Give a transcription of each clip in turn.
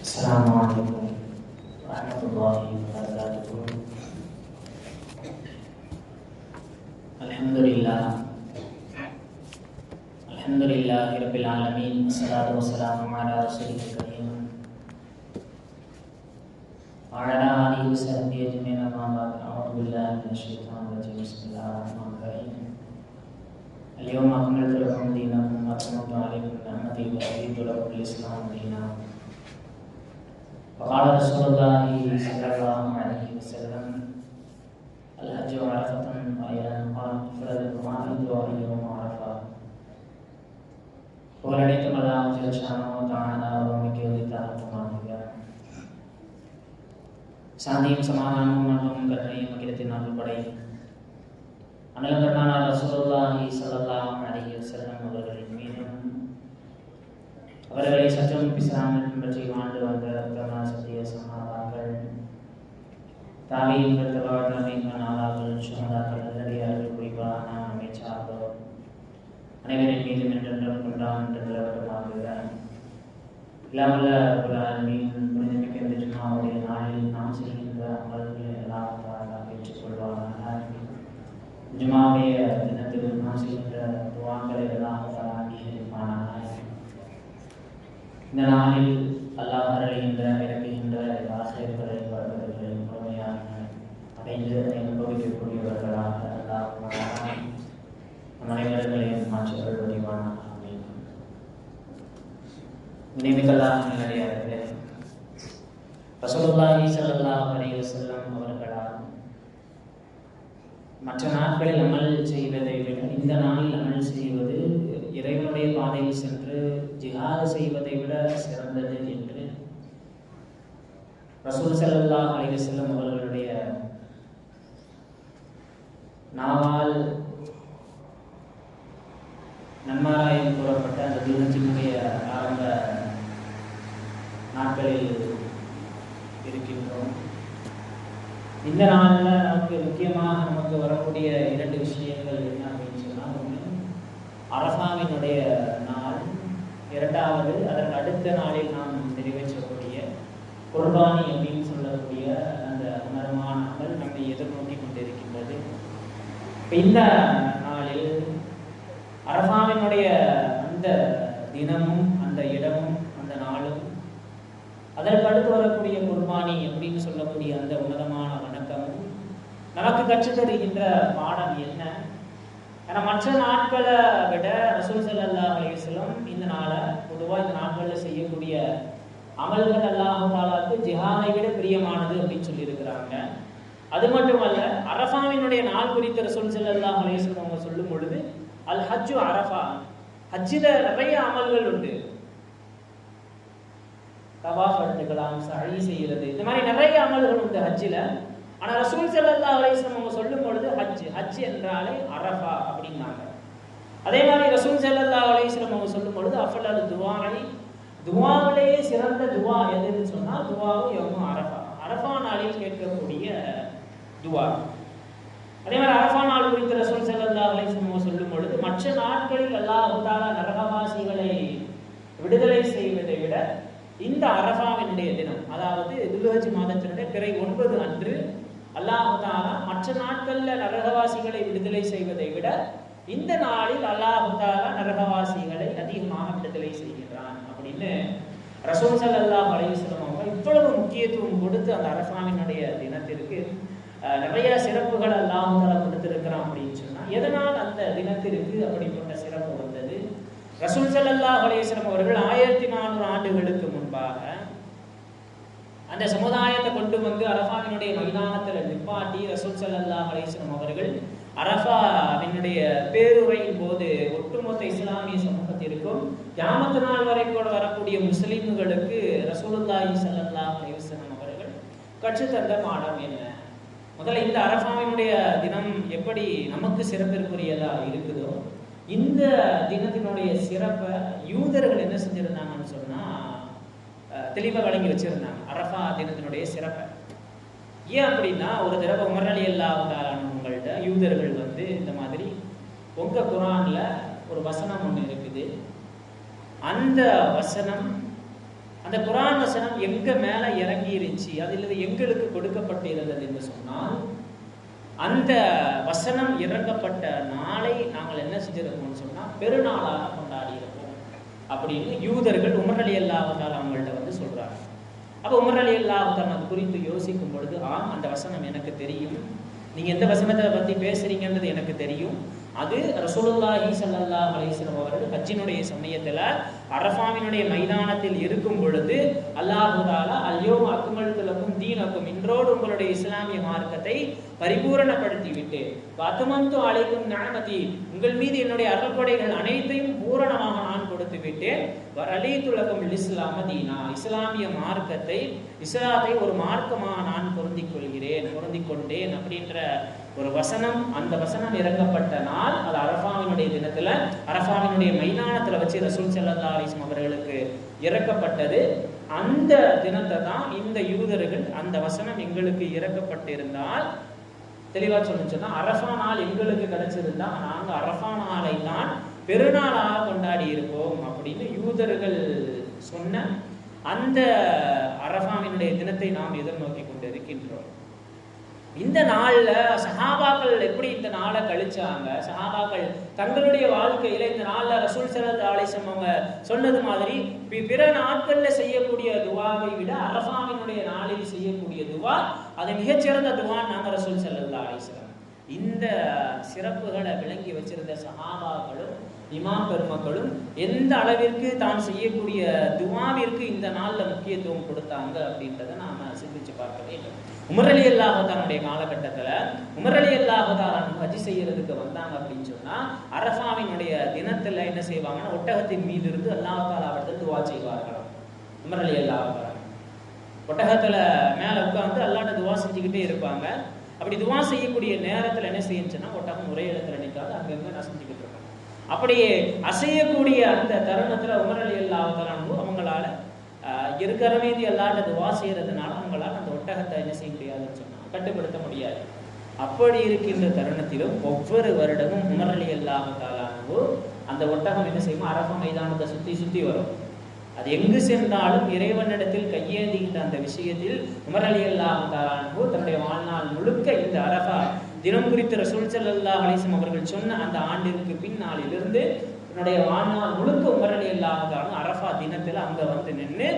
Assalamualaikum warahmatullahi wabarakatuh. Alhamdulillahirabbil alamin. Wassalatu wassalamu ala rasulil karim wa ala alihi wasahbihi ajma'in. Amma ba'd. A'udzu billahi minasyaitonir rajim. Bismillahirrahmanirrahim. Al-yawma akmaltu lakum dinakum wa atmamtu 'alaykum ni'mati wa raditu lakum al-Islam dinan. Waqala Rasulullah sallallahu alaihi wasallam al-hajju 'arafatun wa ila qala faradul ma'id wa yawm arafah. புகழனைத்தும் அல்லாஹ் ஜல்ல ஷானஹு தஆலா அவருக்கு உரித்தாகுமாறுக. சாந்தியும் சமாதானமும் அன்பும் கருணையும் அகிலத்தின் அருள்படை அனலங்கர்மான ரசூலுல்லாஹி ஸல்லல்லாஹு அலைஹி வஸல்லம் அவர்களின் மீதும் அவர்களை சற்றும் பிசாமல் பின்பற்றி வாழ்ந்து வந்த உத்தம சத்திய சஹாபாக்கள், தாபீன்கள், தபா தாபீன்கள், நாதாக்கள், ஷுஹதாக்கள், நல்லடியார்கள், குறிப்பான அமைச்சார்கள் அனைவரின் மீதும் என்றென்றும் கொண்டான் என்று நிலவரமாகுக. இல்லாமல்ல ஆலமீன் புனிதமிக்க இந்த ஜும்ஆவுடைய நாளில் நாம் செய்கின்ற அமல்களை அல்லாஹ் தஆலா ஏற்றுக்கொள்வானாக. ஜும்ஆவுடைய தினத்தில் நாம் செய்கின்ற துஆக்களை அல்லாஹ் தஆலா அங்கீகரிப்பானாக. இந்த நாளில் அல்லாஹ் அருளுகின்ற இறக்குகின்ற ஆசிரியர்களை வருவர்களை முழுமையாக அடைந்து அனுபவிக்கக்கூடியவர்களாக அல்லாஹ் நம் அனைவர்களையும் மாற்றங்கள் வடிவானாக. நினைவுகளாக நல்லடியார்களே, ரசூலுல்லாஹி ஸல்லல்லாஹு அலைஹி வஸல்லம் அவர்களால் மற்ற நாட்களில் அமல் செய்வதை விட இந்த நாளில் அமல் செய்வது இறைவனுடைய பாதையில் சென்று ஜிஹாது செய்வதை விட சிறந்தது என்று ரசூல் ஸல்லல்லாஹு அலைஹி வஸல்லம் அவர்களுடைய நாவால் நன்மாராயம் கூறப்பட்ட அந்த துல்ஹஜ்ஜினுடைய ஆரம்ப நாட்களில் இருக்கின்றோம். இந்த நாளில் நமக்கு முக்கியமாக நமக்கு வரக்கூடிய இரண்டு விஷயங்கள் என்ன அப்படின்னு சொன்னால், ஒன்று அரஃபாவினுடைய நாள், இரண்டாவது அதற்கு அடுத்த நாளில் நாம் நிறைவேற்றக்கூடிய குர்பானி அப்படின்னு சொல்லக்கூடிய அந்த உணர்வான அமல் நம்மை எதிர்நோக்கி கொண்டிருக்கின்றது. இந்த நாளில் அரஃபாவினுடைய அந்த தினமும் அந்த இடமும் அந்த நாளும், அதற்கு அடுத்து வரக்கூடிய குர்பானி அப்படின்னு சொல்லக்கூடிய அந்த உன்னதமான வணக்கமும் நமக்கு கற்றுத் தருகின்ற பாடம் என்ன? ஏன்னா மற்ற நாட்களை விட ரசூல் ஸல்லல்லாஹு அலைஹி வஸல்லம் இந்த நாளை பொதுவாக இந்த நாட்களில் செய்யக்கூடிய அமல்கள் அல்லாஹ் தஆலாவுக்கு ஜிஹாதை விட பிரியமானது அப்படின்னு சொல்லியிருக்கிறாங்க. அது மட்டுமல்ல, அரஃபாவினுடைய நாள் குறித்து ரசூல் ஸல்லல்லாஹு அலைஹி வஸல்லம் அவங்க சொல்லும் பொழுது அல் ஹஜ்ஜு அரஃபா, ஹஜ்ஜில நிறைய அமல்கள் உண்டு. தவாஃப் எடுத்துக்கலாம், சஅய் செய்கிறது, இந்த மாதிரி நிறைய அமல்கள் உண்டு ஹஜ்ஜில. ஆனா ரசூல் ஸல்லல்லாஹு அலைஹி வஸல்லம் அவங்க சொல்லும் பொழுது ஹஜ் என்றாலே அரஃபா அப்படின்னாங்க. அதே மாதிரி ரசூல் ஸல்லல்லாஹு அலைஹி வஸல்லம் அவங்க சொல்லும் பொழுது அஃலல் துஆஇ, துஆவிலேயே சிறந்த துஆ எதுன்னு சொன்னா துஆவு யௌமு அரஃபா, அரஃபா நாளில் கேட்கக்கூடிய துஆ. அதே மாதிரி அரஃபா நாள் குறித்து ரசூல் ஸல்லல்லாஹு அலைஹி வஸல்லம் சொல்லும் பொழுது மற்ற நாட்களில் அல்லாஹ் தஆலா நரகவாசிகளை விடுதலை செய்வதை விட இந்த அரஃபாவினுடைய தினம், அதாவது துல்ஹஜ் மாதத்தினுடைய பிறை 9 அன்று அல்லாஹ் தஆலா மற்ற நாட்களில் நரகவாசிகளை விடுதலை செய்வதை விட இந்த நாளில் அல்லாஹ் தஆலா நரகவாசிகளை அதிகமாக விடுதலை செய்கிறான் அப்படின்னு ரசூல் ஸல்லல்லாஹு அலைஹி வஸல்லம் அவங்க இவ்வளவு முக்கியத்துவம் கொடுத்து அந்த அரஃபாவினுடைய தினத்திற்கு நிறைய சிறப்புகள் அல்லாஹ் தஆலா கொடுத்திருக்கிறான் அப்படின்னு சொன்னா, எதனால் அந்த தினத்திற்கு அப்படிப்பட்ட சிறப்பு வந்தது? ரசூல் ஸல்லல்லாஹு அலைஹி வஸல்லம் அவர்கள் 1400 ஆண்டுகளுக்கு முன்பாக அந்த சமுதாயத்தை கொண்டு வந்து அரஃபாவினுடைய மைதானத்தில் நிப்பாட்டி ரசூல் ஸல்லல்லாஹு அலைஹி வஸல்லம் அவர்கள் அரஃபாவினுடைய பேருரையின் போது ஒட்டுமொத்த இஸ்லாமிய சமூகத்திற்கும் கியாமத் நாள் வரைக்கும் வரக்கூடிய முஸ்லிம்களுக்கு ரசூலுல்லாஹி ஸல்லல்லாஹு அலைஹி வஸல்லம் அவர்கள் கற்றுத்தந்த பாடம் என்ன? முதல்ல இந்த அரஃபாவினுடைய தினம் எப்படி நமக்கு சிறப்பிற்குரியதா இருக்குதோ, இந்த தினத்தினுடைய சிறப்பை யூதர்கள் என்ன செஞ்சிருந்தாங்கன்னு சொன்னா தெளிவாக வழங்கி வச்சிருந்தாங்க அரஃபா தினத்தினுடைய சிறப்பை. ஏன் அப்படின்னா, ஒரு தடவை உமர் ரலியல்லாஹு தஆலா அவங்கள்ட்ட யூதர்கள் வந்து இந்த மாதிரி உங்க குர்ஆன்ல ஒரு வசனம் ஒன்று இருக்குது, அந்த வசனம் அந்த குர்ஆன் வசனம் எங்க மேல இறங்கி இருந்துச்சு, அதில் எங்களுக்கு கொடுக்கப்பட்டு இருந்தது என்று சொன்னால், அந்த வசனம் இறங்கப்பட்ட நாளை நாங்கள் என்ன செஞ்சிருக்கோம்னு சொன்னா பெருநாளாக கொண்டாடி இருப்போம் அப்படின்னு யூதர்கள் உமர் ரலியல்லாஹு தஆலா அவங்கள்ட்ட சொல்றாங்க. அப்போ உமர் ரலியல்லாஹு தஆலா அது குறித்து யோசிக்கும் பொழுது, அந்த வசனம் எனக்கு தெரியும், நீங்க எந்த வசனத்தை பத்தி பேசுறீங்கன்றது எனக்கு தெரியும். அது ரசூலுல்லாஹி ஸல்லல்லாஹு அலைஹி வஸல்லம் அவர்கள் ஹஜ்ஜினுடைய சமயத்துல அரஃபாவினுடைய மைதானத்தில் இருக்கும் பொழுது அல்லாஹ் தஆலா அல்யௌம அக்மல்து லக்கும் தீனக்கும், இன்றோடு உங்களுடைய இஸ்லாமிய மார்க்கத்தை பரிபூரணப்படுத்தி விட்டேன், வஅத்மம்து அலைக்கும் நிஅமதி, உங்கள் மீது என்னுடைய அருள்கொடைகள் அனைத்தையும் பூரணமாக நான் கொடுத்து விட்டேன், வரலீது லக்கும் இஸ்லாம தீனா, இஸ்லாமிய மார்க்கத்தை இஸ்லாத்தை ஒரு மார்க்கமாக நான் பொருந்திக் கொண்டேன் அப்படின்ற ஒரு வசனம். அந்த வசனம் இறங்கப்பட்ட நாள் அது அரஃபாவினுடைய தினத்துல அரஃபாவினுடைய மைதானத்துல வச்சு ரசூல் ஸல்லல்லாஹு அலைஹி வஸல்லம் அவர்களுக்கு இறக்கப்பட்டது. அந்த தினத்தை தான் இந்த யூதர்கள் அந்த வசனம் எங்களுக்கு இறக்கப்பட்டிருந்தால் தெளிவா சொன்னா, அரஃபா நாள் எங்களுக்கு கிடைச்சிருந்தா நாங்க அரஃபா நாளை தான் பெருநாளாக கொண்டாடி இருப்போம் அப்படின்னு யூதர்கள் சொன்ன அந்த அரஃபாவினுடைய தினத்தை நாம் எதிர்நோக்கி கொண்டிருக்கின்றோம். இந்த நாள்ல சஹாபாக்கள் எப்படி இந்த நாளை கழிச்சாங்க, சஹாபாக்கள் தங்களுடைய வாழ்க்கையில இந்த நாள்ல ரசூல் ஸல்லல்லாஹு அலைஹி வஸல்லம் அவங்க சொன்னது மாதிரி பிற நாட்கள்ல செய்யக்கூடிய துவாவை விட அரஃபாவினுடைய நாளில் செய்யக்கூடிய துவா அது மிகச்சிறந்த துவா நாங்க ரசூல் ஸல்லல்லாஹு அலைஹி வஸல்லம். இந்த சிறப்புகளை விளங்கி வச்சிருந்த சஹாபாக்களும் இமாம் பெருமக்களும் எந்த அளவிற்கு தான் செய்யக்கூடிய துவாவிற்கு இந்த நாள்ல முக்கியத்துவம் கொடுத்தாங்க அப்படின்றத நாம சிந்திச்சு பார்க்க வேண்டும். உமர் ரலியல்லாஹு தஆலாவுடைய காலகட்டத்துல உமர் ரலியல்லாஹு தஆலா ஹஜ் செய்யறதுக்கு வந்தாங்க அப்படின்னு சொன்னா அரஃபாவினுடைய தினத்துல என்ன செய்வாங்கன்னா ஒட்டகத்தின் மீது இருந்து அல்லாஹ் தஆலாவிடத்தில் துவா செய்வார்கள். உமர் ரலியல்லாஹு தஆலா ஒட்டகத்துல மேல உட்கார்ந்து அல்லாஹ்ட்ட துவா செஞ்சுக்கிட்டே இருப்பாங்க. அப்படி துவா செய்யக்கூடிய நேரத்துல என்ன செய்யுச்சுன்னா ஒட்டகம் ஒரே இடத்துல நிற்காது, அங்கங்க நசஞ்சுக்கிட்டு இருக்கும். அப்படியே அசையக்கூடிய அந்த தருணத்துல உமர் ரலியல்லாஹு தஆலா அவங்களால இருக்கிற மீதி அல்லாஹ்ட்ட துவா செய்யறதுனால அவங்களால அந்த ஒட்டகத்தை என்ன செய்ய முடியாதுன்னு சொன்னா கட்டுப்படுத்த முடியாது. அப்படி இருக்கின்ற தருணத்திலும் ஒவ்வொரு வருடமும் உமர் ரலியல்லாஹு தஆலா அந்த ஒட்டகம் என்ன செய்யும், அரஃபா மைதானத்தை சுத்தி வரும். அது எங்கு சென்றாலும் இறைவனிடத்தில் கையேந்துகின்ற அந்த விஷயத்தில் உமர் ரலியல்லாஹு தஆலா தன்னுடைய வாழ்நாள் முழுக்க இந்த அரஃபா தினம் குறித்து ரசூல் ஸல்லல்லாஹு அலைஹி வஸல்லம் அவர்கள் சொன்ன அந்த ஆண்டிற்கு பின்னாலிலிருந்து தன்னுடைய வாழ்நாள் முழுக்க உமர் ரலியல்லாஹு தஆலா அரஃபா தினத்துல அங்க வந்து நின்று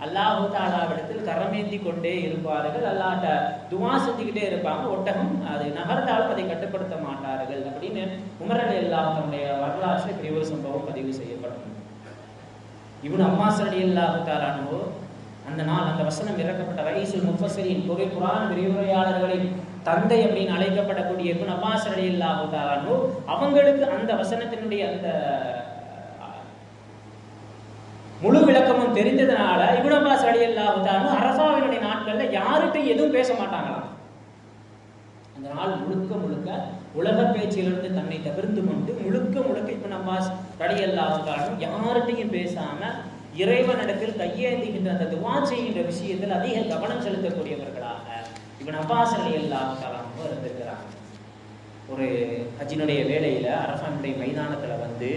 அல்லாஹ் தஆலாவிடத்தில் கரமேந்தி கொண்டே இருப்பார்கள், அல்லாஹ்ட்ட துஆ செஞ்சுக்கிட்டே இருப்பாங்க. ஒட்டகம் அது நகர்ந்தாலும் அதை கட்டுப்படுத்த மாட்டார்கள் அப்படின்னு உமர் ரலியல்லாஹு தன்னுடைய வரலாற்றில் இப்படி ஒரு சம்பவம் பதிவு செய்யப்படும். இப்னு அப்பாஸ் ரலியல்லாஹு தஆலா அந்த நாள் அந்த வசனம் இறக்கப்பட்ட ரயீசுல் முஃபஸ்ஸிரீன் குர்ஆன் விரிவுரையாளர்களின் தந்தை அப்படின்னு அழைக்கப்படக்கூடிய இப்னு அப்பாஸ் ரலியல்லாஹு தஆலா அவங்களுக்கு அந்த வசனத்தினுடைய அந்த முழு விளக்கமும் தெரிந்ததுனால இப்னு அப்பாஸ் ரலியல்லாஹு தஆலா அரஃபாவினுடைய நாட்கள்ல யார்கிட்டையும் எதுவும் பேச மாட்டாங்களாம். அந்த நாள் முழுக்க உலக பேச்சிலிருந்து தன்னை தவிர்த்து கொண்டு முழுக்க இப்னு அப்பாஸ் ரலியல்லாஹு தஆலா யார்கிட்டையும் பேசாம இறைவனிடத்தில் கையேந்துகின்ற அந்த துஆ செய்கின்ற விஷயத்தில் அதிக கவனம் செலுத்தக்கூடியவர்களாக இப்னு அப்பாஸ் ரலியல்லாஹு தஆலா இருந்திருக்கிறாங்க. ஒரு ஹஜ்ஜினுடைய வேளையில அரஃபாவுடைய மைதானத்துல வந்து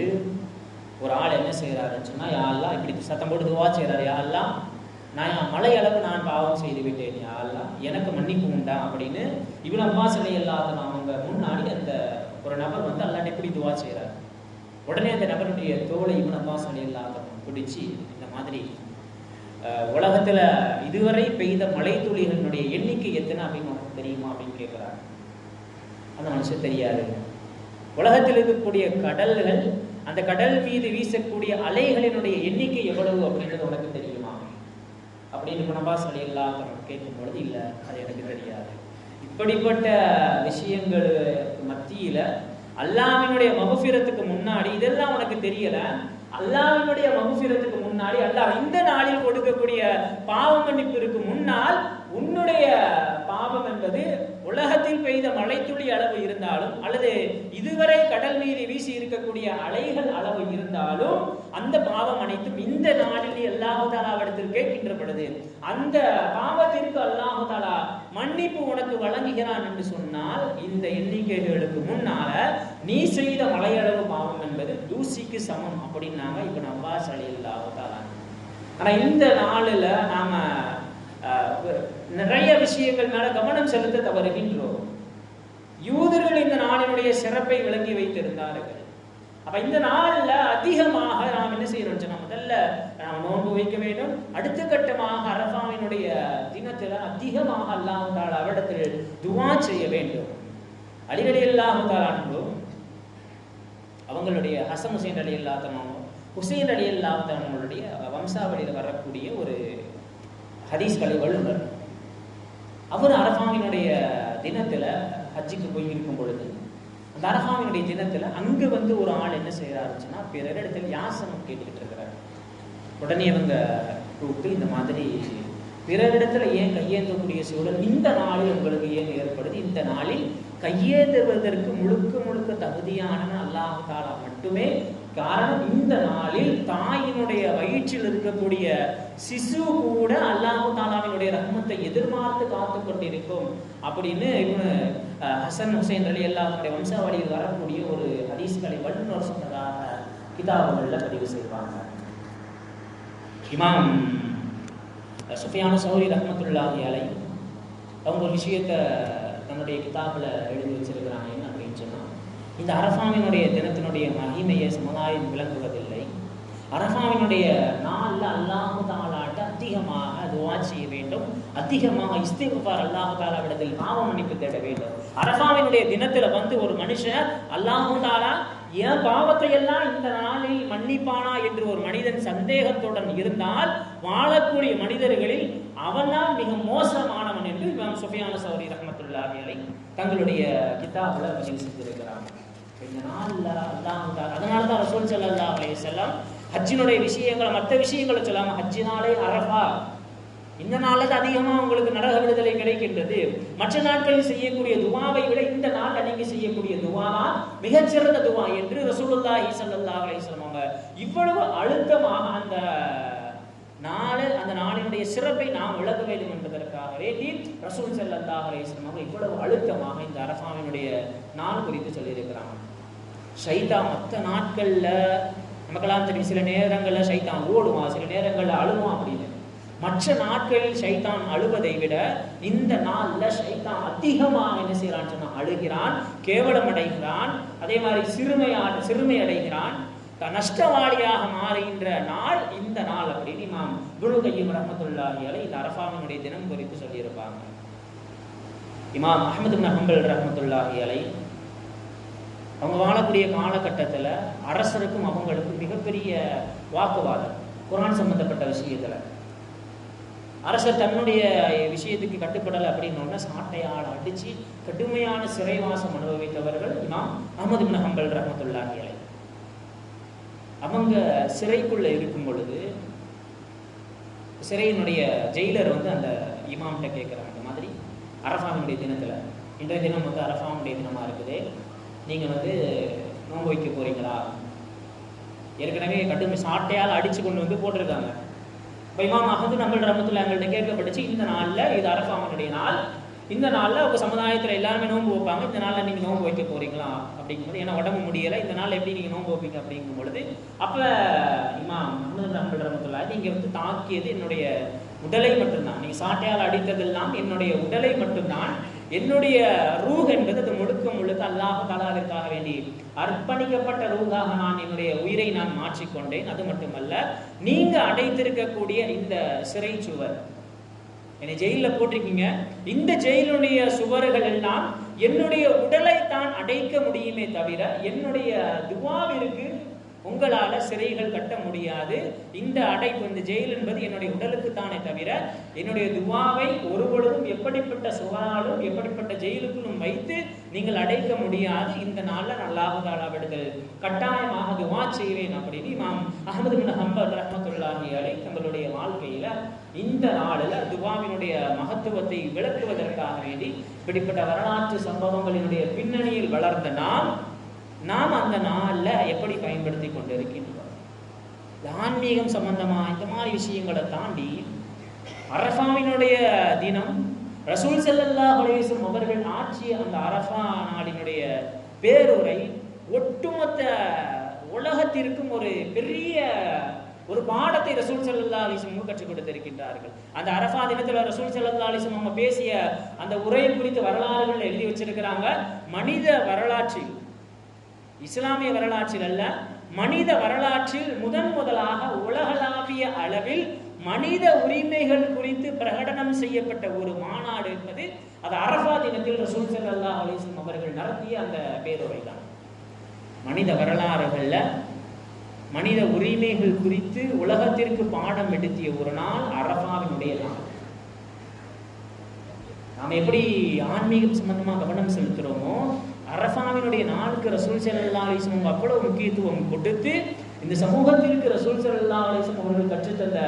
ஒரு ஆள் என்ன செய்யறாருன்னு சொன்னா, யா அல்லாஹ் இப்படி சத்தம் போட்டு துஆ செய்யறாரு, யா அல்லாஹ் நான் மலை அளவு நான் பாவம் செய்து விட்டேன், யா அல்லாஹ் எனக்கு மன்னிப்பு உண்டா அப்படின்னு இப்னு அப்பாஸ் ரலியல்லாஹு தஆலா அவங்க முன்னாடி அந்த ஒரு நபர் வந்து அல்லாஹ்ட்ட இப்படி துஆ செய்யறாரு. உடனே அந்த நபருடைய தோலை இப்னு அப்பாஸ் ரலியல்லாஹு தஆலா பிடிச்சி இந்த மாதிரி உலகத்துல இதுவரை பெய்த மழை துளிகளினுடைய எண்ணிக்கை எத்தனை அப்படின்னு உனக்கு தெரியுமா அப்படின்னு கேட்கிறாரு. அந்த மனுஷன் தெரியாது. உலகத்தில் இருக்கக்கூடிய கடல்கள், அந்த கடல் மீது வீசக்கூடிய அலைகளினுடைய எண்ணிக்கை எவ்வளவு அப்படின்றது உனக்கு தெரியுமா அப்படின்னு இப்னு அப்பாஸ் ரலியல்லாஹு தஆலா கேட்கும் பொழுது இல்ல, அது எனக்கு தெரியாது. இப்படிப்பட்ட விஷயங்கள் மத்தியில அல்லாஹ்வினுடைய மக்ஃபிரத்துக்கு முன்னாடி இதெல்லாம் உனக்கு தெரியல, அல்லாஹ்வினுடைய மக்ஃபிரத்துக்கு முன்னாடி அல்லாஹ் இந்த நாளில் கொடுக்கக்கூடிய பாவ மன்னிப்பிற்கு முன்னால் உன்னுடைய பாவம் என்பது உலகத்தில் பெய்த மழைத்துளி அளவு இருந்தாலும் அல்லது இதுவரை கடல் மீது வீசி இருக்கக்கூடிய அலைகள் அளவு இருந்தாலும் அந்த பாவம் அனைத்தும் இந்த நாளில் அல்லாஹ் தஆலாவிடத்தில் கேட்கின்ற பொழுது அந்த பாவத்திற்கு அல்லாஹ் தஆலா மன்னிப்பு உனக்கு வழங்குகிறான் என்று சொன்னால் இந்த எண்ணிக்கைகளுக்கு முன்னால நீ செய்த மலையளவு பாவம் என்பது தூசிக்கு சமம் அப்படின்னாங்க இப்னு அப்பாஸ் ரலியல்லாஹு தஆலா. ஆனா இந்த நாளில் நாம நிறைய விஷயங்கள் மேல கவனம் செலுத்த தவறுகின்றோம். யூதர்கள் இந்த நாளினுடைய சிறப்பை விளங்கி வைத்திருந்தார்கள். அப்ப இந்த நாள்ல அதிகமாக நாம் என்ன செய்யறோம் சொன்னா, முதல்ல நாம் நோன்பு வைக்க வேண்டும். அடுத்த கட்டமாக அரஃபாவினுடைய தினத்துல அதிகமாக அல்லாஹ் தஆலா அவரிடத்தில் துஆ செய்ய வேண்டும். அலி ரலியல்லாஹு தஆலா அன்ஹு அவங்களுடைய ஹசன் ஹுசைன் ரலியல்லாஹு தஆலா ஹுசைன் ரலியல்லாஹு தஆலா அவங்களுடைய வம்சாவளியில் வரக்கூடிய ஒரு ஹதீஸ்களை வல்லுனர். அவர் அரஃபாவினுடைய தினத்துல ஹஜ்ஜுக்கு போய் இருக்கும் பொழுது, அந்த அரஃபாவினுடைய தினத்துல அங்கு வந்து ஒரு ஆள் என்ன செய்யறாருச்சுன்னா, பிறரிடத்தில் யாசனம் கேட்டுக்கிட்டு இருக்கிறார். உடனே அவங்க கூப்பிட்டு, இந்த மாதிரி பிறரிடத்துல ஏன் கையேந்தக்கூடிய சூழல் இந்த நாளில் உங்களுக்கு ஏன் ஏற்படுது? இந்த நாளில் கையேந்துவதற்கு முழுக்க முழுக்க தகுதியான அல்லாஹ் தஆலா மட்டுமே. காரணம், இந்த நாளில் தாயினுடைய வயிற்றில் இருக்கக்கூடிய சிசு கூட அல்லாஹ் தஆலாவினுடைய ரஹ்மத்தை எதிர்பார்த்து காத்து கொண்டிருக்கும் அப்படின்னு ஹசன் ஹுசைன் ரலியல்லாஹு அன்ஹு வம்சாவளியில் வரக்கூடிய ஒரு ஹதீஸ்களை வல்லுநர் சொன்னதாக கிதாபுகளில் பதிவு செய்வாங்க. இமாம் சுஃபியான் சௌரி ரஹ்மத்துல்லாஹி அலைஹி அவங்க ஒரு விஷயத்தை தன்னுடைய கிதாபில் எழுதி வச்சிருக்கிறாங்க. என்ன அப்படின்னு சொன்னால், இந்த அரஃபாவினுடைய தினத்தினுடைய மகிமையை சமுதாயம் விளங்குவதில்லை. அரஃபாவினுடைய நாளில் அல்லாஹ் தஆலாட்ட அதிகமாக துஆ செய்ய வேண்டும், அதிகமாக இஸ்திக்ஃபார் அல்லாஹ் தஆலாவிடத்தில் பாவ மன்னிப்பு தேட வேண்டும். அரஃபாவினுடைய தினத்தில் வந்து ஒரு மனுஷன் அல்லாஹ் தஆலா ஏன் பாவத்தை எல்லாம் இந்த நாளில் மன்னிப்பானா என்று ஒரு மனிதன் சந்தேகத்துடன் இருந்தால், வாழக்கூடிய மனிதர்களில் அவன்தான் மிக மோசமானவன் என்று இமாம் சுஃபியான் சௌரி ரஹ்மத்துல்லாஹி அலைஹி தங்களுடைய கிதாபில் பதிவு செஞ்சிருக்கிறாங்க. இந்த நாளில் அல்லாஹ் தஆலா, அதனால தான் ரசூல் ஸல்லல்லாஹு அலைஹி வஸல்லம் ஹஜ்ஜினுடைய விஷயங்களை மற்ற விஷயங்களை சொல்லாம, ஹஜ்ஜி நாளே அரஃபா, இந்த நாளில் அதிகமாக உங்களுக்கு நரக விடுதலை கிடைக்கின்றது. மற்ற நாட்களில் செய்யக்கூடிய துவாவை விட இந்த நாளில் நீங்க செய்யக்கூடிய துவாவா மிகச்சிறந்த துவா என்று ரசூலுல்லாஹி ஸல்லல்லாஹு அலைஹி வஸல்லம் அவங்க இவ்வளவு அழுத்தமாக அந்த நாளினுடைய சிறப்பை நாம் விளக்க வேண்டும் என்பதற்காக வேண்டி ரசூல் ஸல்லல்லாஹு அலைஹி வஸல்லம் அவங்க இவ்வளவு அழுத்தமாக இந்த அரஃபாவினுடைய நாள் குறித்து சொல்லியிருக்கிறாங்க. ஷைத்தான் மற்ற நாட்கள்ல நமக்கெல்லாம் தெரியும், சில நேரங்கள்ல ஷைத்தான் ஓடுவான், சில நேரங்கள்ல அழுவான் அப்படின்னு. மற்ற நாட்களில் ஷைத்தான் அழுவதை விட இந்த நாள்ல ஷைத்தான் அதிகமாக என்ன செய்யறான்னு சொன்னா அழுகிறான், கேவலம் அடைகிறான், அதே மாதிரி சிறுமை அடைகிறான், நஷ்டவாளியாக மாறுகின்ற நாள் இந்த நாள் அப்படின்னு இமாம் இப்னு கய்யிம் ரஹ்மத்துல்லாஹி அலைஹி இந்த அரஃபாவினுடைய தினம் குறித்து சொல்லியிருப்பாங்க. இமாம் அஹ்மத் இப்னு ஹம்பல் ரஹ்மத்துல்லாஹி அலைஹி அவங்க வாழக்கூடிய காலகட்டத்தில் அரசருக்கும் அவங்களுக்கும் மிகப்பெரிய வாக்குவாதம் குர்ஆன் சம்பந்தப்பட்ட விஷயத்துல. அரசர் தன்னுடைய விஷயத்துக்கு கட்டுப்படலை அப்படின்னோன்னா சாட்டையால் அடிச்சு கடுமையான சிறைவாசம் அனுபவித்தவர்கள் இமாம் அஹ்மத் இப்னு ஹம்பல் ரஹ்மத்துல்லாஹி அலைஹி. அவங்க சிறைக்குள்ள இருக்கும் பொழுது சிறையினுடைய ஜெயிலர் வந்து அந்த இமாம்கிட்ட கேட்குறாங்க, இந்த மாதிரி அரஃபாவினுடைய தினத்துல, இன்றைய தினம் வந்து அரஃபாவினுடைய தினமா இருக்குது, நீங்க வந்து நோன்பு வைக்க போறீங்களா? ஏற்கனவே கடுமை சாட்டையால் அடிச்சு கொண்டு வந்து போட்டிருக்காங்க. இப்போ இமாம் அஹ்மத் ஹம்பல் ரஹ்மத்துல்லாஹி அலைஹி கேட்கப்பட்டுச்சு, இந்த நாளில் இது அரஃபாவினுடைய நாள், இந்த நாளில் அவங்க சமுதாயத்தில் எல்லாருமே நோன்பு வைப்பாங்க, இந்த நாளில் நீங்கள் நோன்பு வைக்க போறீங்களா அப்படிங்கும்போது, ஏன்னா உடம்பு முடியலை, இந்த நாளில் எப்படி நீங்கள் நோன்பு வைப்பீங்க அப்படிங்கும் பொழுது, அப்போ இமாம் அஹ்மத் ஹம்பல் ரஹ்மத்துல்லாஹி நீங்கள் வந்து தாக்கியது என்னுடைய உடலை மட்டும்தான், நீங்கள் சாட்டையால் அடித்ததெல்லாம் என்னுடைய உடலை மட்டும்தான், என்னுடைய ரூஹ் என்பது அது முழுக்க முழுக்க அல்லாஹ் தஆலாவிற்காக வேண்டி அர்ப்பணிக்கப்பட்ட ரூஹாக நான் என்னுடைய உயிரை நான் மாற்றிக்கொண்டேன். அது மட்டுமல்ல, நீங்க அடைத்திருக்கக்கூடிய இந்த சிறை சுவர், என்னை ஜெயிலில் போட்டிருக்கீங்க, இந்த ஜெயிலுடைய சுவர்கள் எல்லாம் என்னுடைய உடலை தான் அடைக்க முடியுமே தவிர என்னுடைய துவாவிற்கு உங்களால சிறைகள் கட்ட முடியாது. இந்த அடைப்பு, இந்த ஜெயில் என்பது என்னுடைய உடலுக்கு தானே தவிர என்னுடைய துவாவை ஒரு பொழுதும் எப்படிப்பட்ட சுவராலும் எப்படிப்பட்ட ஜெயிலுக்குள்ளும் வைத்து நீங்கள் அடைக்க முடியாது. இந்த நாளில் அல்லாஹ் தஆலாவிடத்தில் கட்டாயமாக துவா செய்வேன் அப்படின்னு இமாம் அஹ்மத் இப்னு ஹம்பல் ரஹ்மத்துல்லாஹி அலைஹி தங்களுடைய வாழ்க்கையில இந்த நாளில் துவாவினுடைய மகத்துவத்தை விளக்குவதற்காக வேண்டி இப்படிப்பட்ட வரலாற்று சம்பவங்களினுடைய பின்னணியில் வளர்ந்த நாம் அந்த நாளில் எப்படி பயன்படுத்தி கொண்டு இருக்கின்றோம். ஆன்மீகம் சம்பந்தமா இந்த மாதிரி விஷயங்களை தாண்டி அரஃபாவினுடைய தினம் ரசூல் ஸல்லல்லாஹு அலைஹி வஸல்லம் அவர்கள் ஆட்சிய அந்த அரஃபா நாளினுடைய பேருரை ஒட்டுமொத்த உலகத்திற்கும் ஒரு பெரிய ஒரு பாடத்தை ரசூல் ஸல்லல்லாஹு அலைஹி வஸல்லம் கற்றுக் கொடுத்திருக்கின்றார்கள். அந்த அரஃபா தினத்தில் ரசூல் ஸல்லல்லாஹு அலைஹி வஸல்லம் பேசிய அந்த உரை குறித்து வரலாறுகள் எழுதி வச்சிருக்கிறாங்க. மனித வரலாற்றில், இஸ்லாமிய வரலாற்றில் அல்ல, மனித வரலாற்றில் முதலாக உலகளாவிய அளவில் மனித உரிமைகள் குறித்து பிரகடனம் செய்யப்பட்ட ஒரு மாநாடு என்பது அது அரஃபா தினத்தில் ரசூல் ஸல்லல்லாஹு அலைஹி வஸல்லம் அவர்கள் நடத்திய அந்த பேருரை தான். மனித வரலாறுகள்ல மனித உரிமைகள் குறித்து உலகத்திற்கு பாடம் எடுத்திய ஒரு நாள் அரஃபாவினுடைய நாள். நாம் எப்படி ஆன்மீகம் சம்பந்தமா கவனம் செலுத்துறோமோ, அரஃபாவினுடைய நாளுக்கு ரசூல் ஸல்லல்லாஹு அலைஹி வஸல்லம் அவ்வளவு முக்கியத்துவம் கொடுத்து இந்த சமூகத்திற்கு ரசூல் ஸல்லல்லாஹு அலைஹி வஸல்லம் அவர்கள் கற்றுத்தந்த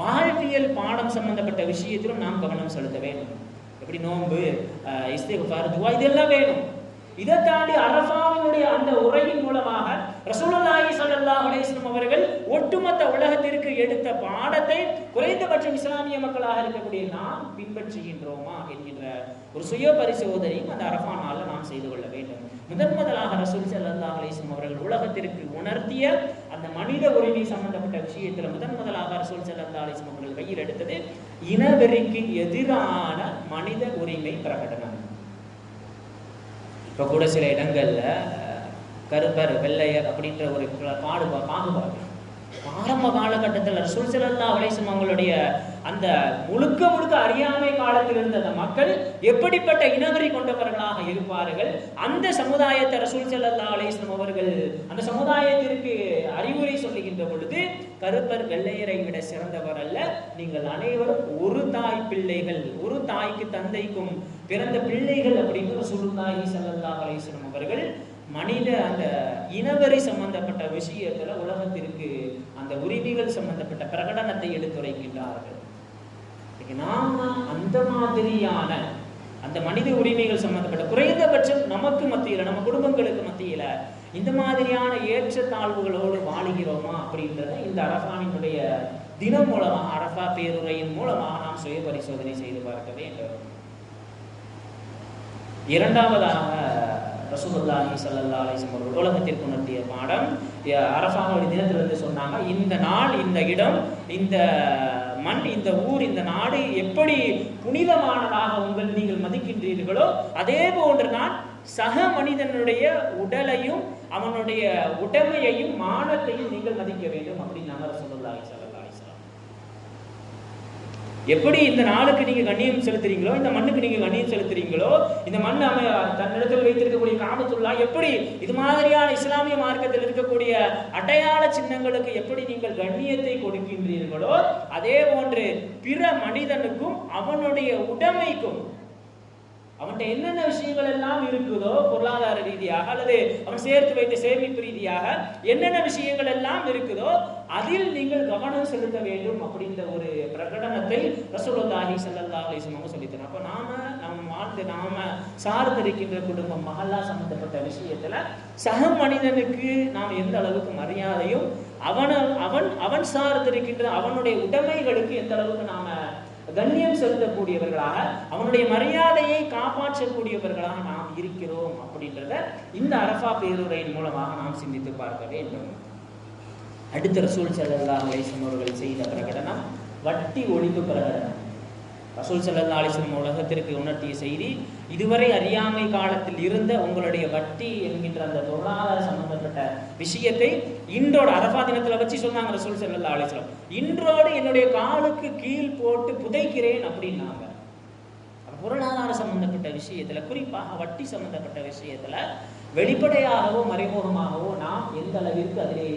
வாழ்வியல் பாடம் சம்பந்தப்பட்ட விஷயத்திலும் நாம் கவனம் செலுத்த வேண்டும். எப்படி நோன்பு, இஸ்திக்ஃபார், துஆ இதெல்லாம் வேணும். இதை தாண்டி அரஃபாவினுடைய அந்த உரையின் மூலமாக ரசூலுல்லாஹி ஸல்லல்லாஹு அலைஹி வஸல்லம் அவர்கள் ஒட்டுமொத்த உலகத்திற்கு எடுத்த பாடத்தை குறைந்தபட்சம் இஸ்லாமிய மக்களாக இருக்கக்கூடிய நாம் பின்பற்றுகின்றோமா என்கின்ற ஒரு சுய பரிசோதனையும் அந்த அரஃபா நாளில் நாம் செய்து கொள்ள வேண்டும். முதலாக ரசூல் ஸல்லல்லாஹு அலைஹி வஸல்லம் அவர்கள் உலகத்திற்கு உணர்த்திய அந்த மனித உரிமை சம்பந்தப்பட்ட விஷயத்தில் முதலாக ரசூல் ஸல்லல்லாஹு அலைஹி வஸல்லம் அவர்கள் கையில் எடுத்தது இனவெறிக்கு எதிரான மனித உரிமை பிரகடனம். இப்போ கூட சில இடங்கள்ல கருப்பர் வெள்ளையர் அப்படின்ற ஒரு பாகுபாடு ஆரம்ப காலகட்டத்தில் ரசூல் ஸல்லல்லாஹு அலைஹி வஸல்லம் அவங்களுடைய அந்த முழுக்க அறியாமை காலத்தில் இருந்த அந்த மக்கள் எப்படிப்பட்ட இனவெறி கொண்டவர்களாக இருப்பார்கள். அந்த சமுதாயத்தை ரசூல் ஸல்லல்லாஹு அலைஹி வஸல்லம் அவர்கள் அந்த சமுதாயத்திற்கு அறிவுரை சொல்லுகின்ற பொழுது, கருப்பர் வெள்ளையரை விட சிறந்தவர் அல்ல, நீங்கள் அனைவரும் ஒரு தாய் பிள்ளைகள், ஒரு தாய்க்கு தந்தைக்கும் பிறந்த பிள்ளைகள் அப்படின்னு ரசூலுல்லாஹி ஸல்லல்லாஹு அலைஹி வஸல்லம் அவர்கள் மனித அந்த இனவெறி சம்பந்தப்பட்ட விஷயத்துல உலகத்திற்கு அந்த உரிமைகள் சம்பந்தப்பட்ட பிரகடனத்தை எடுத்துரைக்கின்றார்கள். நாம அந்த மாதிரியான அந்த மனித உரிமைகள் சம்பந்தப்பட்ட குறைந்தபட்சம் நமக்கு மத்தியில, நம்ம குடும்பங்களுக்கு மத்தியில இந்த மாதிரியான ஏற்றத்தாழ்வுகளோடு வாழுகிறோமா அப்படின்றத இந்த அரஃபாவினுடைய தினம் மூலமாக, அரஃபா பேருரையின் மூலமாக நாம் சுய பரிசோதனை செய்து பார்க்க வேண்டும். இரண்டாவதாக ரசூலுல்லாஹி ஸல்லல்லாஹு அலைஹி வஸல்லம் உலகத்திற்கு உணர்த்திய பாடம் அரஃபாவுடைய தினத்திலிருந்து சொன்னாங்க, இந்த நாள், இந்த இடம், இந்த மண், இந்த ஊர், இந்த நாடு எப்படி புனிதமானதாக நீங்கள் மதிக்கின்றீர்களோ அதே போன்று நான் சக மனிதனுடைய உடலையும் அவனுடைய உடைமையையும் மானத்தையும் நீங்கள் மதிக்க வேண்டும் அப்படின்னு ரசூலுல்லாஹி ஸல்லல்லாஹு அலைஹி வஸல்லம். எப்படி இந்த நாளுக்கு நீங்க கண்ணியம் செலுத்துறீங்களோ, இந்த மண்ணுக்கு நீங்க கண்ணியம் செலுத்துறீங்களோ, இந்த மண் தன்னிடத்தில் வைத்திருக்கக்கூடிய காபத்துல்லாஹ் எப்படி இது மாதிரியான இஸ்லாமிய மார்க்கத்தில் இருக்கக்கூடிய அடையாள சின்னங்களுக்கு எப்படி நீங்கள் கண்ணியத்தை கொடுக்கின்றீர்களோ அதே போன்று பிற மனிதனுக்கும் அவனுடைய உடைமைக்கும் அவன்கிட்ட என்னென்ன விஷயங்கள் எல்லாம் இருக்குதோ பொருளாதார ரீதியாக அல்லது அவன் சேர்த்து வைத்த சேமிப்பு ரீதியாக என்னென்ன விஷயங்கள் எல்லாம் இருக்குதோ அதில் நீங்கள் கவனம் செலுத்த வேண்டும் அப்படின்ற ஒரு பிரகடனத்தை ரசூலுல்லாஹி ஸல்லல்லாஹு அலைஹி வஸல்லம் சொல்லித்தராங்க. அப்போ நாம சார்ந்திருக்கின்ற குடும்பம், மஹல்லா சம்பந்தப்பட்ட விஷயத்துல சக மனிதனுக்கு நாம் எந்த அளவுக்கு மரியாதையும் அவன் சார்ந்திருக்கின்ற அவனுடைய உடைமைகளுக்கு எந்த அளவுக்கு நாம கண்ணியம் செலுத்தக்கூடியவர்களாக, அவனுடைய மரியாதையை காப்பாற்றக்கூடியவர்களாக நாம் இருக்கிறோம் அப்படின்றத இந்த அரஃபா பேருரையின் மூலமாக நாம் சிந்தித்து பார்க்க வேண்டும். அடுத்த ரசூல் ஸல்லல்லாஹு அலைஹி வஸல்லம் அவர்கள் செய்த பிரகடனம் வட்டி ஒழிப்பு பிரகடனம். ரசூல் ஸல்லல்லாஹு அலைஹி வஸல்லம் உலகத்திற்கு உணர்த்திய செய்தி, இதுவரை அறியாமை காலத்தில் இருந்த உங்களுடைய வட்டி என்கின்ற அந்த பொருளாதார சம்பந்தப்பட்ட விஷயத்தை இன்றோடு அரஃபா தினத்துல வச்சு சொன்னாங்க ரசூல் ஸல்லல்லாஹு அலைஹி வஸல்லம். இன்றோடு என்னுடைய காலுக்கு கீழ் போட்டு புதைக்கிறேன் அப்படின்னாங்க. பொருளாதார சம்பந்தப்பட்ட விஷயத்துல, குறிப்பாக வட்டி சம்பந்தப்பட்ட விஷயத்துல வெளிப்படையாகவோ மறைமுகமாகவோ நாம் எந்த அளவிற்கு அதிலே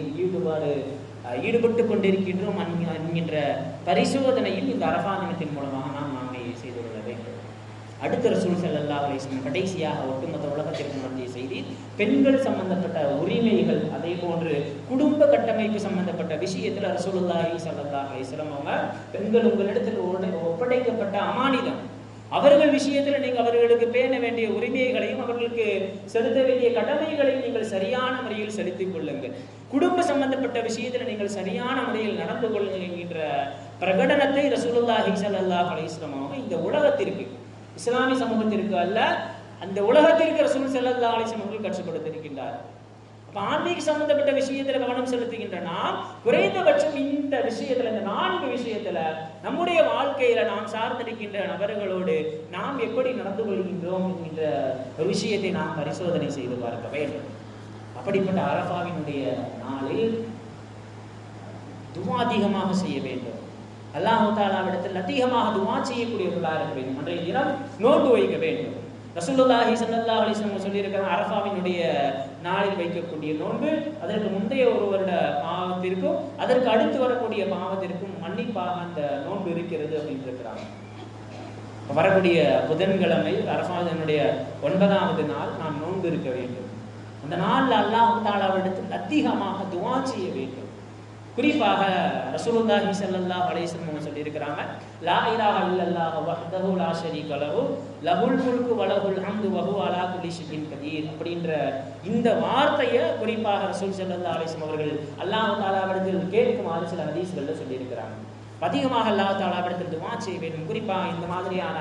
ஈடுபட்டு கொண்டிருக்கின்றோம் என்கின்ற பரிசோதனையில் இந்த அரஃபா தினத்தின் மூலமாக நாம் செய்து கொள்ள வேண்டும். அடுத்த ரசூல் ஸல்லல்லாஹு அலைஹி வஸல்லம் கடைசியாக ஒட்டுமொத்த உலகத்திற்கு நடத்திய செய்தி பெண்கள் சம்பந்தப்பட்ட உரிமைகள், அதே போன்று குடும்ப கட்டமைப்பு சம்பந்தப்பட்ட விஷயத்துல ரசூலுல்லாஹி ஸல்லல்லாஹு அலைஹி வஸல்லம் அவங்க பெண்கள் உங்களிடத்தில் ஒப்படைக்கப்பட்ட அமானிதம், அவர்கள் விஷயத்தில் நீங்கள் அவர்களுக்கு பேண வேண்டிய உரிமைகளையும் அவர்களுக்கு செலுத்த வேண்டிய கடமைகளையும் நீங்கள் சரியான முறையில் செலுத்திக் கொள்ளுங்கள், குடும்ப சம்பந்தப்பட்ட விஷயத்தில் நீங்கள் சரியான முறையில் நடந்து கொள்ளுங்கள் என்கின்ற பிரகடனத்தை ரசூலுல்லாஹி ஸல்லல்லாஹு அலைஹி வஸல்லம் இந்த உலகத்திற்கு, இஸ்லாமிய சமூகத்திற்கு அல்ல, அந்த உலகத்திற்கு ரசூல் ஸல்லல்லாஹு அலைஹி வஸல்லம் கற்றுக் கொடுத்திருக்கின்றார். அப்ப ஆன்மீக சம்பந்தப்பட்ட விஷயத்துல கவனம் செலுத்துகின்ற நாம் குறைந்தபட்சம் இந்த விஷயத்துல, இந்த 4 விஷயத்துல நம்முடைய வாழ்க்கையில நாம் சார்ந்திருக்கின்ற நபர்களோடு நாம் எப்படி நடந்து கொள்கின்றோம் என்கின்ற ஒரு விஷயத்தை நாம் பரிசோதனை செய்து பார்க்க வேண்டும். அப்படிப்பட்ட அரஃபாவினுடைய நாளில் துஆ அதிகமாக செய்ய வேண்டும். அல்லாஹ் தஆலாவிடத்தில் அதிகமாக துஆ செய்யக்கூடியவர்களாக இருக்க வேண்டும். அன்றைய தினம் நோன்பு வைக்க வேண்டும். ரசூலுல்லாஹி ஸல்லல்லாஹு அலைஹி வஸல்லம் சொல்லியிருக்கிறார், அரஃபாவினுடைய நாளில் வைக்கக்கூடிய நோன்பு அதற்கு முந்தைய ஒரு வருட பாவத்திற்கும் அதற்கு அடுத்து வரக்கூடிய பாவத்திற்கும் மன்னிப்பாக அந்த நோன்பு இருக்கிறது அப்படின்னு இருக்கிறாங்க. வரக்கூடிய புதன்கிழமை அரஃபாவினுடைய 9வது நாள் நாம் நோன்பு இருக்க வேண்டும். அந்த நாளில் அல்லாஹ் தஆலாவிடத்தில் அதிகமாக துஆ செய்ய வேண்டும். குறிப்பாக ரசூலுல்லாஹி ஸல்லல்லாஹு அலைஹி வஸல்லம் சொல்லியிருக்கிறாங்க, லா இலாஹா இல்லல்லாஹ் வஹ்தஹு லா ஷரீக லஹு லஹுல் முல்கு வ லஹுல் ஹம்து வ ஹுவ அலா குல்லி ஷைஇன் கதீர் அப்படின்ற இந்த வார்த்தையை குறிப்பாக ரசூல் ஸல்லல்லாஹு அலைஹி வஸல்லம் அவர்கள் அல்லாஹ் தஆலாவிடத்தில் கேட்குமாறு சில ஹதீஸ்கள்ல சொல்லியிருக்கிறாங்க. அதிகமாக அல்லாஹ் தஆலாவிடத்தில் துஆ செய்ய வேண்டும். குறிப்பாக இந்த மாதிரியான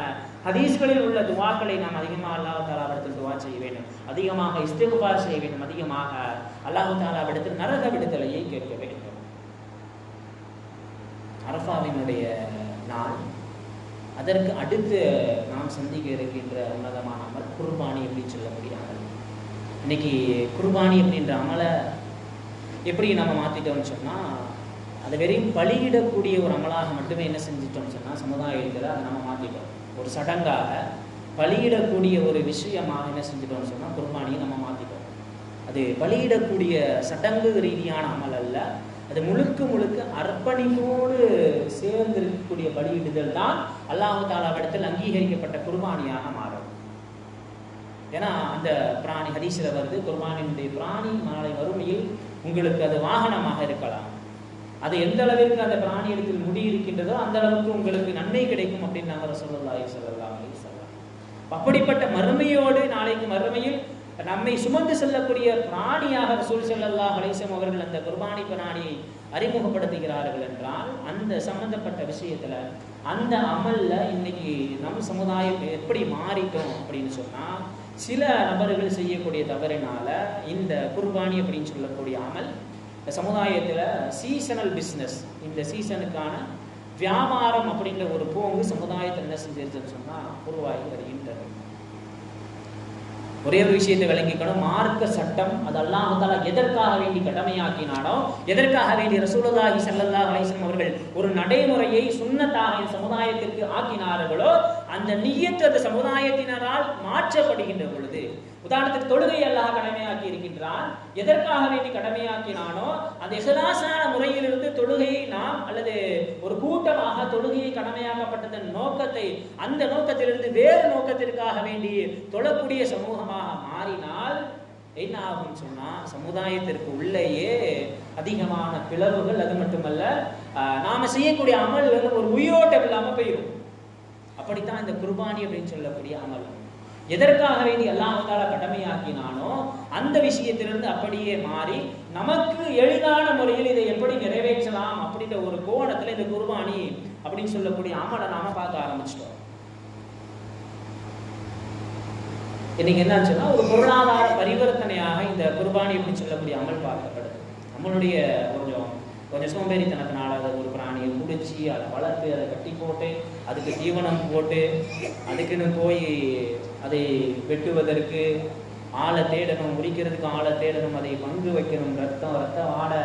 ஹதீஸ்களில் உள்ள துஆக்களை நாம் அதிகமாக அல்லாஹ் தஆலாவிடத்தில் துஆ செய்ய வேண்டும். அதிகமாக இஸ்திக்ஃபார் செய்ய வேண்டும். அதிகமாக அல்லாஹ் தஆலாவிடத்தில் நரக விடுதலையை கேட்க வேண்டும். அரஃபாவினுடைய நாள், அதற்கு அடுத்து நாம் சந்திக்க இருக்கின்ற உன்னதமான அமல் குர்பானி அப்படின்னு சொல்லக்கூடிய அமல். இன்னைக்கு குர்பானி அப்படின்ற அமலை எப்படி நம்ம மாற்றிட்டோம்னு சொன்னால், அதை வெறும் பலியிடக்கூடிய ஒரு அமலாக மட்டுமே என்ன செஞ்சிட்டோம்னு சொன்னால் சமுதாயத்தில் அதை நம்ம மாற்றிட்டோம். ஒரு சடங்காக பலியிடக்கூடிய ஒரு விஷயமாக என்ன செஞ்சிட்டோம்னு சொன்னால் குர்பானியை நம்ம மாற்றிட்டோம். அது பலியிடக்கூடிய சடங்கு ரீதியான அமல் அல்ல, அது முழுக்க முழுக்க அர்ப்பணிப்போடு சேர்ந்திருக்கக்கூடிய பலியிடுதல் தான் அல்லாஹ் தஆலாவிடத்தில் அங்கீகரிக்கப்பட்ட குர்பானியாக மாறும். ஏன்னா அந்த பிராணி ஹதீஸ்ல வருது, குர்பானினுடைய பிராணி நாளை வறுமையில் உங்களுக்கு அது வாகனமாக இருக்கலாம். அது எந்த அளவிற்கு அந்த பிராணி இடத்தில் முடி இருக்கின்றதோ அந்த அளவுக்கு உங்களுக்கு நன்மை கிடைக்கும் அப்படின்னு நாங்கள் ரசூலுல்லாஹி ஸல்லல்லாஹு அலைஹி வஸல்லம். அப்படிப்பட்ட மறுமையோடு நாளைக்கு மறுமையில் நம்மை சுமந்து செல்லக்கூடிய பிராணியாக ரசூல் ஸல்லல்லாஹு அலைஹி வஸல்லம் அவர்கள் அந்த குர்பானி பிராணியை அறிமுகப்படுத்துகிறார்கள் என்றால், அந்த சம்பந்தப்பட்ட விஷயத்துல அந்த அமல்ல இன்னைக்கு நம் சமுதாயம் எப்படி மாறிட்டோம் அப்படின்னு சொன்னா, சில நபர்கள் செய்யக்கூடிய தவறினால இந்த குர்பானி அப்படின்னு சொல்லக்கூடிய அமல் இந்த சமுதாயத்துல சீசனல் பிஸ்னஸ், இந்த சீசனுக்கான வியாபாரம் அப்படின்ற ஒரு போங்கு சமுதாயத்தில் என்ன செஞ்சிருச்சுன்னு சொன்னா உருவாகி வருகின்றது. ஒரே ஒரு விஷயத்தை விளங்கிக்கணும், மார்க்க சட்டம் அது அல்லாஹ் தஆலா எதற்காக வேண்டி கடமையாக்கினானோ, எதற்காக வேண்டி ரசூலுல்லாஹி ஸல்லல்லாஹு அலைஹி வஸல்லம் அவர்கள் ஒரு நடைமுறையை சுன்னத்தாக சமுதாயத்திற்கு ஆக்கினார்களோ, அந்த நிய்யத் அந்த சமுதாயத்தினரால் மாற்றப்படுகின்ற பொழுது, உதாரணத்துக்கு தொழுகை அல்லாஹ் கடமையாக்கி இருக்கின்றான், எதற்காக வேண்டி கடமையாக்கினானோ அந்த இஹ்லாஸான முறையிலிருந்து தொழுகையை நாம் அல்லது ஒரு கூட்டமாக தொழுகையை கடமையாக்கப்பட்டதன் நோக்கத்தை அந்த நோக்கத்திலிருந்து வேறு நோக்கத்திற்காக வேண்டி தொழக்கூடிய சமூகமாக மாறினால் என்ன ஆகும் சொன்னா, சமுதாயத்திற்கு உள்ளேயே அதிகமான பிளவுகள், அது மட்டுமல்ல நாம செய்யக்கூடிய அமல்கள் ஒரு உயிரோட்டம் இல்லாம போயிடும். அப்படித்தான் இந்த குர்பானி அப்படின்னு சொல்லக்கூடிய அமல் எதற்காக வேண்டி அல்லாஹ் தஆலா கடமையாக்கினானோ அந்த விஷயத்திலிருந்து அப்படியே மாறி நமக்கு எளிதான முறையில் இதை எப்படி நிறைவேற்றலாம் அப்படின்ற ஒரு கோணத்துல இந்த குர்பானி அப்படின்னு சொல்லக்கூடிய அமலை நாம பார்க்க ஆரம்பிச்சிட்டோம். இன்னைக்கு என்னச்சுன்னா ஒரு பொருளாதார பரிவர்த்தனையாக இந்த குர்பானி அப்படின்னு சொல்லக்கூடிய அமல் பார்க்கப்படுது. நம்மளுடைய கொஞ்சம் சோம்பேறித்தனத்தினால அதை ஒரு பிராணியை பிடிச்சி அதை வளர்த்து அதை கட்டி போட்டு அதுக்கு தீவனம் போட்டு அதுக்குன்னு போய் அதை வெட்டுவதற்கு ஆளை தேடணும், முடிக்கிறதுக்கு ஆளை தேடணும், அதை பங்கு வைக்கணும், ரத்தம் ஆடை,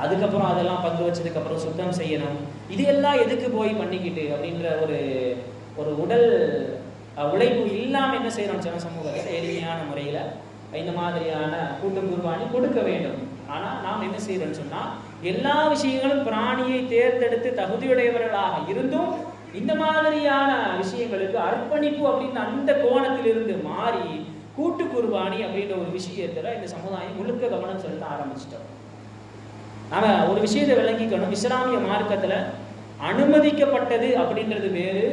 அதுக்கப்புறம் அதெல்லாம் பங்கு வச்சதுக்கப்புறம் சுத்தம் செய்யணும். இது எல்லாம் எதுக்கு போய் பண்ணிக்கிட்டு அப்படின்ற ஒரு உடல் உழைப்பு இல்லாமல் என்ன செய்யணும் சொன்ன சமூகத்தில் எளிமையான முறையில் இந்த மாதிரியான கூட்டு குர்பானி கொடுக்க வேண்டும். ஆனால் நாம் என்ன செய்யறோம்னு சொன்னால், எல்லா விஷயங்களும் பிராணியை தேர்ந்தெடுத்து தகுதியுடையவர்களாக இருந்தும் இந்த மாதிரியான விஷயங்களுக்கு அர்ப்பணிப்பு அப்படின்னு அந்த கோணத்திலிருந்து மாறி கூட்டு குர்பானி அப்படின்ற ஒரு விஷயத்துல இந்த சமுதாயம் முழுக்க கவனம் செலுத்த ஆரம்பிச்சிட்டோம். நாம ஒரு விஷயத்தை விளங்கிக்கணும், இஸ்லாமிய மார்க்கத்துல அனுமதிக்கப்பட்டது அப்படின்றது வேறு,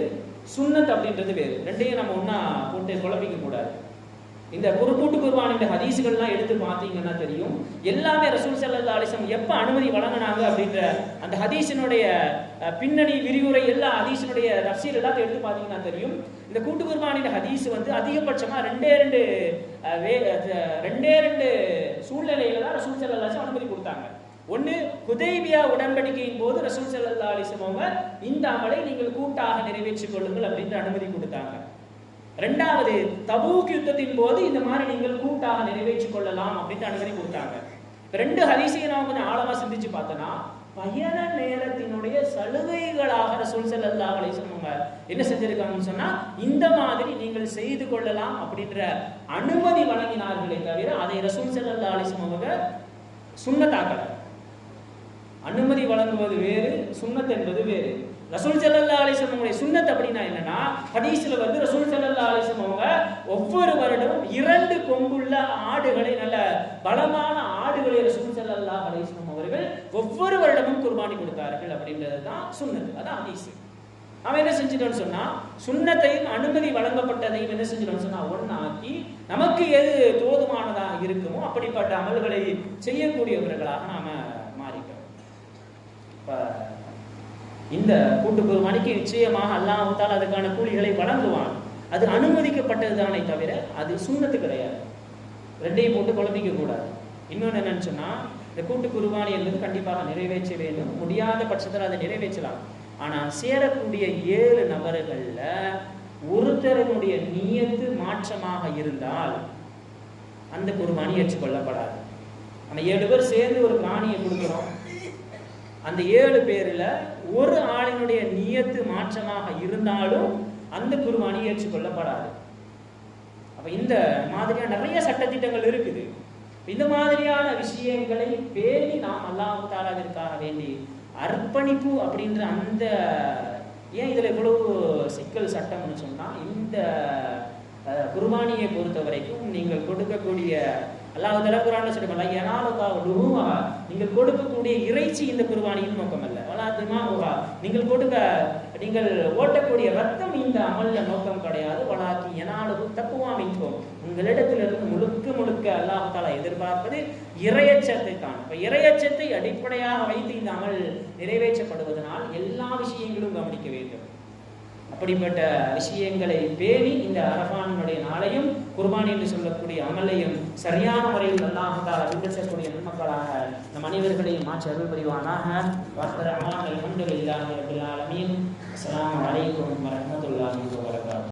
சுன்னத் அப்படின்றது வேறு. ரெண்டையும் நம்ம ஒன்னா போட்டு குழப்பிக்க கூடாது. இந்த கூட்டு குர்பானின் ஹதீஸ்கள்லாம் எடுத்து பார்த்தீங்கன்னா தெரியும், எல்லாமே ரசூல் ஸல்லல்லாஹு அலைஹி வஸல்லம் எப்போ அனுமதி வழங்கினாங்க அப்படின்ற அந்த ஹதீஸினுடைய பின்னணி விரிவுரை எல்லா ஹதீஸினுடைய தஃசீர் எல்லாத்தையும் எடுத்து பார்த்தீங்கன்னா தெரியும். இந்த கூட்டு குர்பானின் ஹதீஸ் வந்து அதிகபட்சமாக ரெண்டே ரெண்டு சூழ்நிலையில தான் ரசூல் ஸல்லல்லாஹு அலைஹி வஸல்லம் அனுமதி கொடுத்தாங்க. ஒன்று, ஹுதைபியா உடன்படிக்கையின் போது ரசூல் ஸல்லல்லாஹு அலைஹி வஸல்லம் இந்த அமலை நீங்கள் கூட்டாக நிறைவேற்றிக் கொள்ளுங்கள் அப்படின்ற அனுமதி கொடுத்தாங்க. ரெண்டாவது, தபூக் யுத்தத்தின் போது இந்த மாதிரி நீங்கள் கூட்டாக நிறைவேற்றிக் கொள்ளலாம் அப்படின்னு அனுமதி கொடுத்தாங்க. ரெண்டு ஹதீஸையும் நான் கொஞ்சம் ஆழமா சிந்திச்சு பார்த்தோன்னா, பயண நேரத்தினுடைய சலுகைகளாக ரசூல் ஸல்லல்லாஹு அலைஹி வஸல்லம் என்ன செஞ்சிருக்காங்கன்னு சொன்னா, இந்த மாதிரி நீங்கள் செய்து கொள்ளலாம் அப்படின்ற அனுமதி வழங்கினார்களே தவிர அதை ரசூல் ஸல்லல்லாஹு அலைஹி வஸல்லம் சுன்னத்தாக்கல. அனுமதி வழங்குவது வேறு, சுன்னத் என்பது வேறு. ரசூல் ஸல்லல்லாஹு அலைஹி வஸல்லம் சுன்னத் அப்படின்னா என்னன்னா, ஹதீஸ்ல வந்து ரசூல் ஸல்லல்லாஹு அலைஹி வஸல்லம் ஒவ்வொரு வருடமும் 2 கொம்புள்ள ஆடுகளை, நல்ல பலமான ஆடுகளை ரசூல் ஸல்லல்லாஹு அலைஹி வஸல்லம் அவர்கள் ஒவ்வொரு வருடமும் குர்பானி கொடுத்தார்கள் அப்படின்றது தான் சுன்னத். அதான் ஹதீஸ். அவன் என்ன செஞ்சிட்டோம்னு சொன்னா, சுன்னத்தையும் அனுமதி வழங்கப்பட்டதையும் என்ன செஞ்சிட்டோம்னு சொன்னா ஒன்னாக்கி நமக்கு எது தோதுமானதாக இருக்குமோ அப்படிப்பட்ட அமல்களை செய்யக்கூடியவர்களாக நாம மாறிட்டோம். இந்த கூட்டு குர்பானிக்கு நிச்சயமாக அல்லாஹ் தஆலா அதுக்கான கூலிகளை வழங்குவான். அது அனுமதிக்கப்பட்டது தானே தவிர அது சுன்னத்து கிடையாது. ரெண்டையும் போட்டு குழம்பிக்க கூடாது. இன்னொன்று என்னன்னு சொன்னா, இந்த கூட்டு குர்பானி என்பது கண்டிப்பாக நிறைவேற்ற வேண்டும். முடியாத பட்சத்தில் அதை நிறைவேற்றலாம். ஆனால் சேரக்கூடிய 7 நபர்கள்ல ஒருத்தரனுடைய நியத்து மாற்றமாக இருந்தால் அந்த குர்பானி ஏற்றுக்கொள்ளப்படாது. அந்த 7 பேர் சேர்ந்து ஒரு பிராணியை கொடுக்குறோம். அந்த 7 பேரில் ஒரு ஆளினுடைய நியத்து மாற்றமாக இருந்தாலும் அந்த குர்பானி ஏற்றுக்கொள்ளப்படாது. அப்ப இந்த மாதிரியான நிறைய சட்டத்திட்டங்கள் இருக்குது. இந்த மாதிரியான விஷயங்களை பேணி நாம் அல்லாஹ் தஆலாவிற்காக வேண்டி அர்ப்பணிப்பு அப்படின்ற அந்த ஏன் இதுல இவ்வளவு சிக்கல் சட்டம்னு சொன்னா, இந்த குர்பானியை பொறுத்த வரைக்கும் நீங்கள் கொடுக்கக்கூடிய அல்லாஹ் தஆலா குர்ஆன்ல சொல்றாங்க, யனாலுல்லாஹு லுஹூஹா, நீங்கள் கொடுக்கக்கூடிய இறைச்சி இந்த குர்பானியின் நோக்கம் அல்ல. வலா திமாஉஹா, நீங்கள் ஓட்டக்கூடிய ரத்தம் இந்த அமல்ல நோக்கம் கிடையாது. வலாக்கி யனாலுஹு தக்வா மின்கும், உங்களிடத்திலிருந்து முழுக்க அல்லாஹ் தஆலா எதிர்பார்ப்பது இறையச்சத்தை தான். இப்ப இறையச்சத்தை அடிப்படையாக வைத்து இந்த அமல் நிறைவேற்றப்படுவதனால் எல்லா விஷயங்களும் கவனிக்க வேண்டும். அப்படிப்பட்ட விஷயங்களை பேணி இந்த அரஃபானுடைய நாளையும் குர்பானி என்று சொல்லக்கூடிய அமலையும் சரியான முறையில் அல்லாஹ் தஆலா பின்பற்றக்கூடிய நன்மக்களாக நம் அனைவர்களையும் மாற்றி அருள் புரிவானாக. அல்ஹம்துலில்லாஹி ரப்பில் ஆலமீன். அஸ்ஸலாமு அலைக்கும் வரஹ்மத்துல்லாஹி வபரகாத்துஹு.